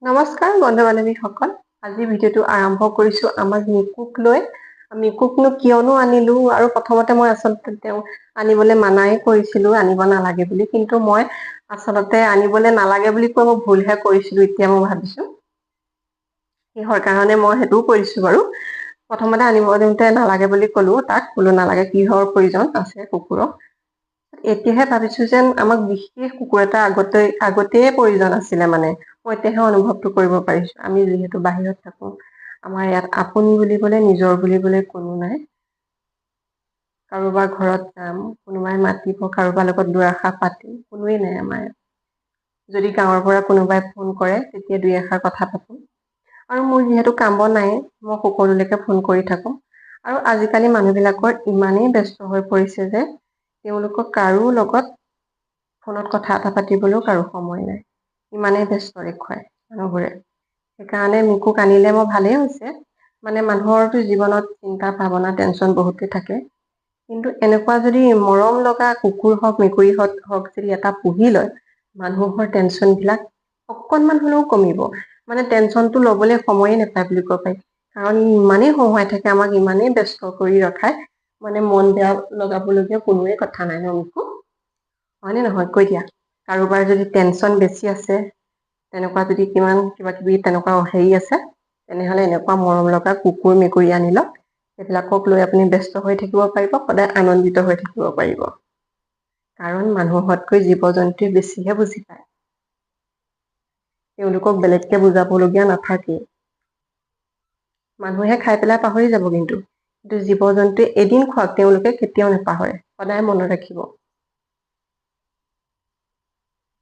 নমস্কাৰ বন্ধু বান্ধৱীসকল, আজি ভিডিঅ'টো আৰম্ভ কৰিছো আমাৰ মিকুক লৈ। মিকুকনো কিয়নো আনিলো, আৰু প্ৰথমতে মই আচলতে তেওঁ আনিবলৈ মানাই কৰিছিলো, আনিব নালাগে বুলি। কিন্তু মই আচলতে আনিবলৈ নালাগে বুলি কৈ মই ভুলহে কৰিছিলো। এতিয়া মই ভাবিছো কিহৰ কাৰণে মই সেইটোও কৰিছো বাৰু। প্ৰথমতে আনিব দিওঁতে নালাগে বুলি কলো, তাক বোলো নালাগে, কিহৰ প্ৰয়োজন আছে কুকুৰক। এতিয়াহে ভাবিছো যেন আমাক বিশেষ কুকুৰ এটা আগতেই প্ৰয়োজন আছিলে। মানে মই এতিয়াহে অনুভৱটো কৰিব পাৰিছো। আমি যিহেতু বাহিৰত থাকো, আমাৰ ইয়াত আপুনি বুলিবলে, নিজৰ বুলিবলে কোনো নাই। কাৰোবাৰ ঘৰত যাম, কোনোবাই মাতিব, কাৰোবাৰ লগত দুআষাৰ পাতিম, কোনোৱেই নাই আমাৰ ইয়াত। যদি গাঁৱৰ পৰা কোনোবাই ফোন কৰে, তেতিয়া দুই এষাৰ কথা পাতো। আৰু মোৰ যিহেতু কাম বন নাই, মই সকলোলৈকে ফোন কৰি থাকো। আৰু আজিকালি মানুহ বিলাকৰ ইমানেই ব্যস্ত হৈ পৰিছে যে তেওঁলোকক কাৰো লগত ফোনত কথা এটা পাতিবলৈও কাৰো সময় নাই। ইমানেই ব্যস্ত দেখুৱাই মানুহবোৰে। সেইকাৰণে মিকুক আনিলে মই ভালেই হৈছে। মানে মানুহৰতো জীৱনত চিন্তা, ভাৱনা, টেনচন বহুতে থাকে। কিন্তু এনেকুৱা যদি মৰম লগা কুকুৰ হওক, মেকুৰী হওক যদি এটা পুহি লয়, মানুহৰ টেনচন বিলাক অকনমান হলেও কমিব। মানে টেনচনটো লবলৈ সময়ে নাপায় বুলি ক'ব পাৰি। কাৰণ ইমানেই সহায় থাকে, আমাক ইমানেই ব্যস্ত কৰি ৰখায়, মানে মন বেয়া লগাবলগীয়া কোনোৱে কথা নাই ন মিকু? হয়নে নহয় কৈ দিয়া? কাৰোবাৰ যদি টেনচন বেছি আছে, তেনেকুৱা যদি কিমান কিবা কিবি তেনেকুৱা হেৰি আছে, তেনেহলে এনেকুৱা মৰম লগা কুকুৰ, মেকুৰী আনি লওক। সেইবিলাকক লৈ আপুনি ব্যস্ত হৈ থাকিব পাৰিব, সদায় আনন্দিত হৈ থাকিব পাৰিব। কাৰণ মানুহতকৈ জীৱ-জন্তুৱে বেছিহে বুজি পায়। তেওঁলোকক বেলেগকে বুজাবলগীয়া নাথাকেই। মানুহে খাই পেলাই পাহৰি যাব কিন্তু জীৱ-জন্তুৱে এদিন খোৱাক তেওঁলোকে কেতিয়াও নাপাহৰে, সদায় মনত ৰাখিব।